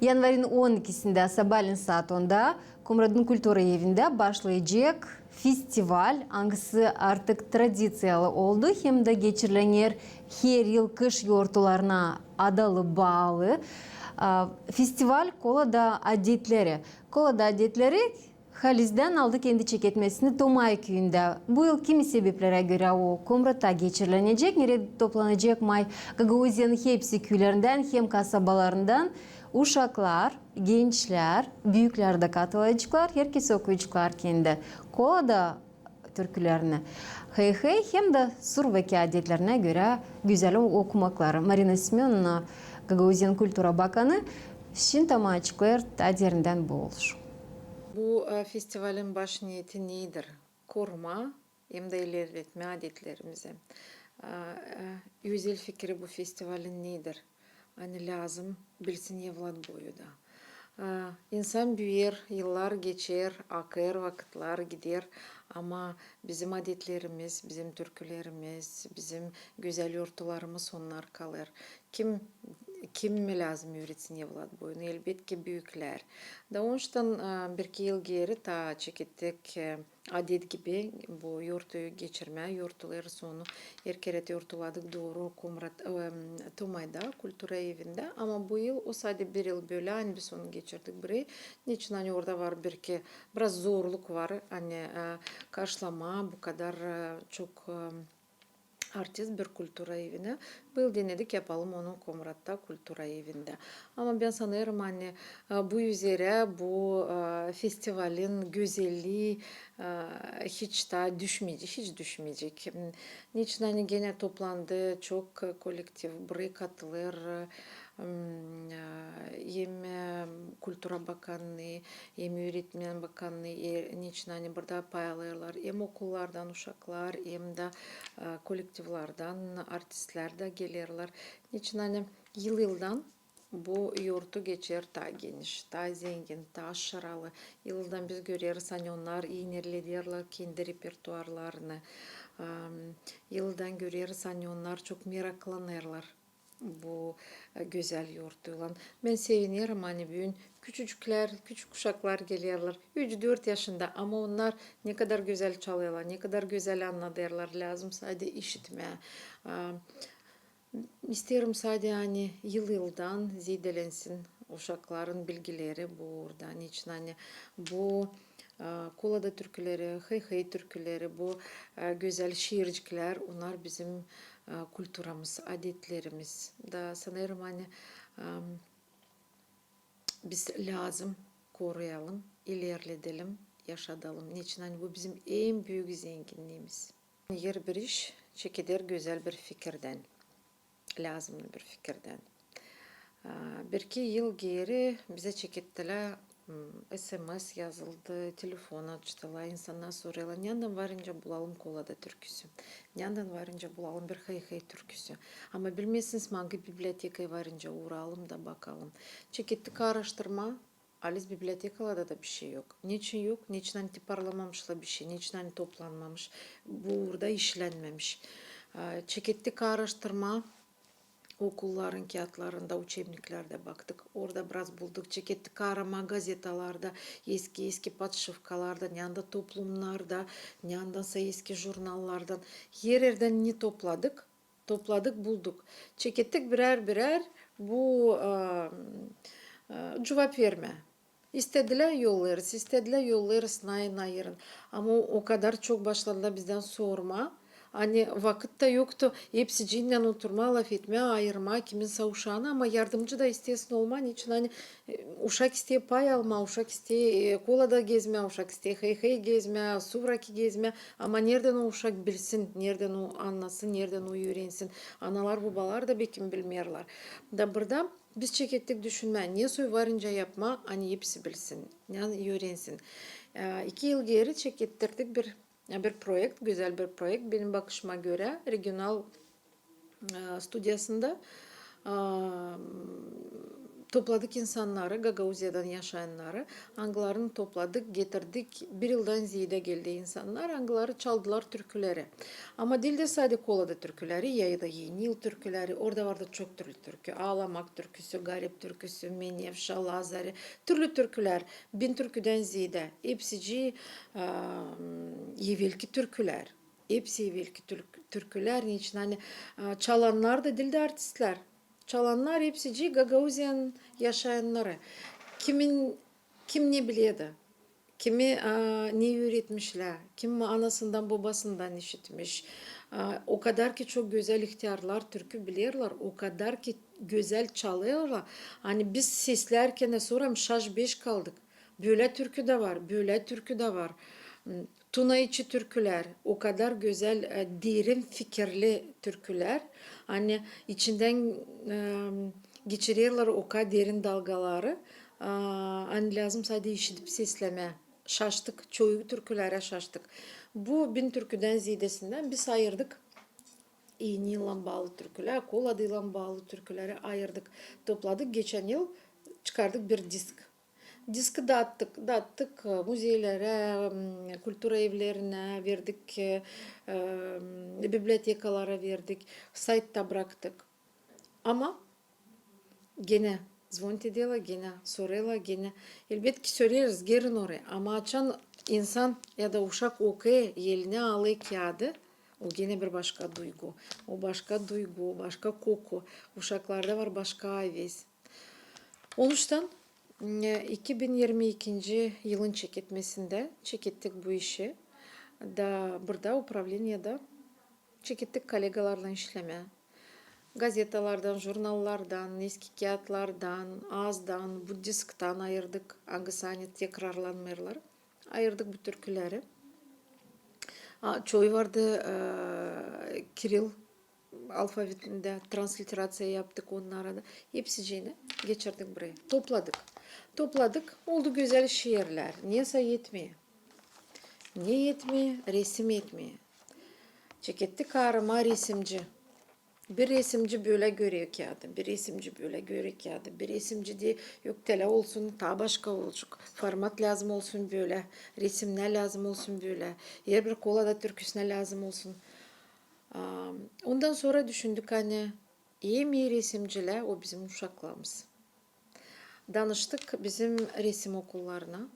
Yanvarın 12'sinde sabahleyin saat 10'da Kumradın Kültürü Evi'nde başlayacak festival. Hangisi artık tradisiyalı oldu. Hem de geçirilenler her yıl kış yortularına adalı bağlı. Festival Kolada adetleri. Kolada adetleri Haliz'den aldı kendi çeketmesini Tomay köyünde. Bu yıl kimi sebeplere göre o Kumrat'ta geçirilecek. Nerede toplanacak may Gagavuzya'nın hepsi köylerinden hem kasabalarından uşaklar, gençler, büyükler de katılacaklar. Herkes okuyacaklar kendi. Kolada türkülerini. Hey hey hem de Survaki adetlerine göre güzel okumakları. Marina Semyonovna Gagavuzyan Kültüra Bakanı Şintama açıklar taderinden bu olur. Bu festivalin baş niyeti nedir? Koruma hem de ilerletme adetlerimizi. Güzel fikri bu festivalin nedir? Hani lazım bilsin yevlat boyu da. İnsan büyür, yıllar geçer, akar, vakitler gider ama bizim adetlerimiz, bizim türkülerimiz, bizim güzel yortularımız onlar kalır. Kim mi lazım öğretsin yevlat boyunu? Elbette büyükler. Da ondan bir iki yıl geri ta çekettik adet gibi bu yortuyu geçirme, yortuları sonu erkeret yortuladık doğru Kumrat Tomay'da, Kültür Evi'nde. Ama bu yıl o sadece bir yıl böyle hani bir sonu geçirdik burayı. Niçin hani orada var bir ki biraz zorluk var. Hani karşılama bu kadar çok artist bir kültür evine. Bu yıl denedik yapalım onu Komrat'ta kültür evinde. Ama ben sanırım hani bu üzere bu festivalin güzelliği hiç daha düşmeyecek, hiç düşmeyecek. Niçin hani gene toplandı çok kolektif buraya katılır. Hem Kültür Bakanlığı, hem Öğretmen Bakanlığı, niçin hani burada paylaşırlar. Hem okullardan uşaklar, hem de kolektivlardan artistler de gelirler. Niçin hani yıldan bu yurtu geçer daha geniş, daha zengin, daha aşıralı. Yıldan biz görüyoruz hani onlar iyi nerelediyorlar kendi repertuarlarını. Yıldan görüyoruz hani onlar çok meraklanırlar bu güzel yurtuyla. Ben sevinirim hani bugün küçücükler, küçük kuşaklar geliyorlar. 3-4 yaşında ama onlar ne kadar güzel çalıyorlar, ne kadar güzel anlatıyorlar. Lazım sadece işitme. İsterim sadece hani yıldan zedelensin uşakların bilgileri buradan için hani bu Kolada türküleri, hey hey türküleri, bu güzel şiircikler, onlar bizim kültürümüz, adetlerimiz. Da sanırım hani biz lazım koruyalım, ilerledelim, yaşadalım. Niçin hani bu bizim en büyük zenginliğimiz. Yer bir iş çekilir güzel bir fikirden, lazımlı bir fikirden. Bir iki yıl geri bize çekittiler, SMS yazıldı, telefon açtılar, insanlar soruyorlar, nereden varınca bulalım Kolada türküsü, nereden varınca bulalım bir hey hey türküsü. Ama bilmezsiniz hangi bibliotekaya varınca uğrayalım da bakalım. Çekittik araştırma, Alice bibliotekalarda da bir şey yok. Niçin yok? Niçin hani toparlamamışlar bir şey? Niçin hani toplanmamış? Burada işlenmemiş. Çekittik araştırma, okulların kağıtlarında, учебниklerde baktık. Orada biraz bulduk. Çekettik arama gazetalarda, eski подшивкаларда, yanında toplumlarda, yandansa eski jurnallardan. Her yerden ne topladık? Topladık, bulduk. Çekettik birer bu cevap verme. İstediler yollarız, istediler yollarız ayırın. Ama o kadar çok başladılar bizden sorma. Hani vakit de yoktu. Hepsi cinlen oturma, laf etme, ayırma, kimin savuşağını ama yardımcı da isteyesin olman için hani uşak isteye pay alma, uşak isteye kolada gezme, uşak isteye hey hey gezme, suvraki gezme ama nereden o uşak bilsin, nereden o anlasın, nereden o öğrensin. Analar babalar da bekim bilmiyorlar. Da burada biz çekettik düşünme. Niye soy varınca yapma, hani hepsi bilsin, yani öğrensin. 2 yıl geri çekettirdik bir proje, güzel bir proje. Benim bakışıma göre regional stüdyasında Topladık insanları, Gagauziya'dan yaşayanları, anglarını topladık, getirdik. Bir yıldan ziyade geldi insanlar, angları çaldılar türküleri. Ama dilde sadece kolada türküleri, yayda yeni yıl türküleri, orada vardı çok türlü türkü. Ağlamak türküsü, garip türküsü, Menyev, Şalazari, türlü türküler. 1000 türküden ziyade. Hepsi evvelki türküler. Hepsi evvelki türküler. Niçin? Hani çalanlar da dilde artistler. Çalanlar hepsi Gagauzya'nın yaşayanları. Kim ne biliyordu? Kimi ne öğretmişler? Kim anasından babasından işitmiş? O kadar ki çok güzel ihtiyarlar türkü biliyorlar. O kadar ki güzel çalıyorlar. Hani biz seslerken sonra şaş beş kaldık. Böyle türkü de var, böyle türkü de var. Tuna içi türküler, o kadar güzel, derin fikirli türküler. Hani içinden geçiriyorlar o kadar derin dalgaları. Hani lazım sadece işitip sesleme. Şaştık, çoğu türkülere şaştık. Bu 1000 türküden ziyadesinden biz ayırdık. İğneyle bağlı türküler, kol adıyla bağlı türküleri ayırdık. Topladık. Geçen yıl çıkardık bir disk. Diski dağıttık müzelere, kültür evlerine verdik, bibliotekalara verdik, saytta bıraktık. Ama gene звонит ediyorlar, gene soruyorlar, gene. Elbette ki söyleriz, gelin oraya. Ama açan insan ya da uşak okuyor, eline alıyor kağıdı. O gene bir başka duygu. O başka duygu, başka koku. Uşaklarda var başka heves. Onuştan 2022 yılın çekitmesinde çekittik bu işi. Da burada upravlenyada çekittik kolegalarla işleme. Gazetalardan, jurnallardan, eski kağıtlardan, ağızdan, bu diskten ayırdık. Hangisi hani tekrarlanmayanlar. Ayırdık bu türküleri. Çoğu vardı Kiril alfabetinde transliterasyon yaptık onlara da. Hepsini geçirdik buraya. Topladık. Oldu güzel şiirler. Niyeyse yetmiyor. Niye yetmiyor? Resim yetmiyor. Çekettik arama resimci. Bir resimci böyle görüyor kağıdı. Bir resimci böyle görüyor kağıdı. Bir resimci diye yok tele olsun, ta başka olacak. Format lazım olsun böyle. Resimler lazım olsun böyle. Yer bir kola da türküsüne lazım olsun. Ondan sonra düşündük hani iyi resimciler o bizim uşaklarımız. Danıştık bizim resim okullarına.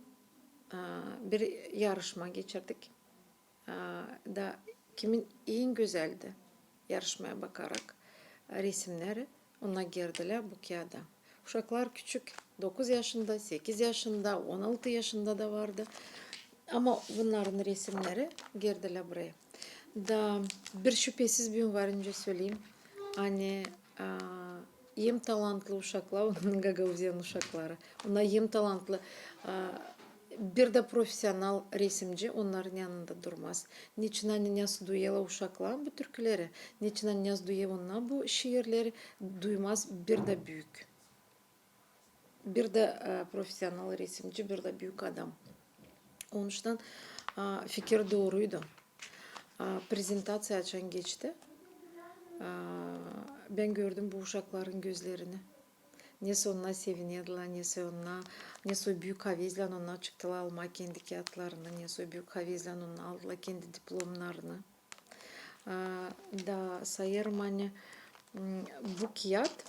Bir yarışma geçirdik. Da kimin en güzeldi yarışmaya bakarak resimleri ona girdiler bu kağıda. Uşaklar küçük 9 yaşında, 8 yaşında, 16 yaşında da vardı. Ama bunların resimleri girdiler buraya. Da bir şüphesiz bir gün var önce söyleyeyim. Hani hem talantlı uşaklar, onun Gagauzyan uşakları. Onlar hem talantlı. Bir de profesyonel resimci onların yanında durmaz. Niçin hani nasıl duyuyorlar uşaklar bu türküleri? Niçin hani nasıl duyuyor onlar bu şiirleri? Duymaz bir de büyük. Bir de profesyonel resimci, bir de büyük adam. Onun için fikir doğruydu. Prezentatsiya açan geçti. Ben gördüm bu uşakların gözlerini. Nesi ona seviniyorlar, nesi büyük havizle onlar çıktılar alma kendi kağıtlarını, nesi büyük havizle onlar aldılar kendi diplomlarını. Da sayarım hani bu kağıt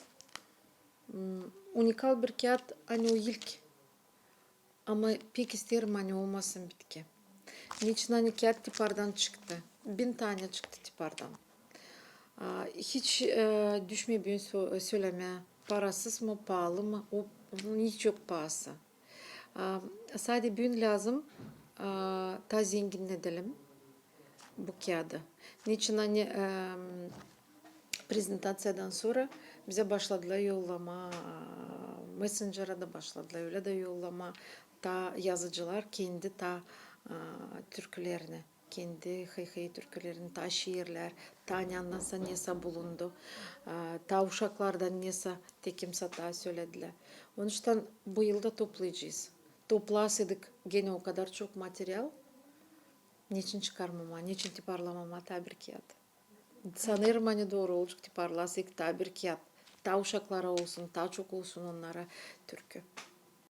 unikal bir kağıt hani o ilk ama pek isterim hani olmasın bitki. Niçin hani kağıt tipardan çıktı. 1000 tane çıktı tipardan. Hiç düşme söyleme. Parasız mı pahalı mı? Hiç yok pahası. Sadece gün lazım ta zengin edelim bu kağıdı. Niçin hani prezentasyyadan sonra bize başladılar yollama. Messenger'a da başladılar öyle de yollama. Ta yazıcılar kendi türkülerini. Kendi hıy türkülerini, ta şiirler, ta anyansa nesa bulundu, ta uşaklardan nesa tekimsa ta söylediler. Onun için bu yılda toplayacağız. Toplasaydık gene o kadar çok materyal. Niçin çıkarmama, niçin tiparlamama ta bir kağıt. Sanırım hani doğru olacak tiparlasaydık ta bir kağıt. ta uşaklara olsun, ta çok olsun onlara türkü.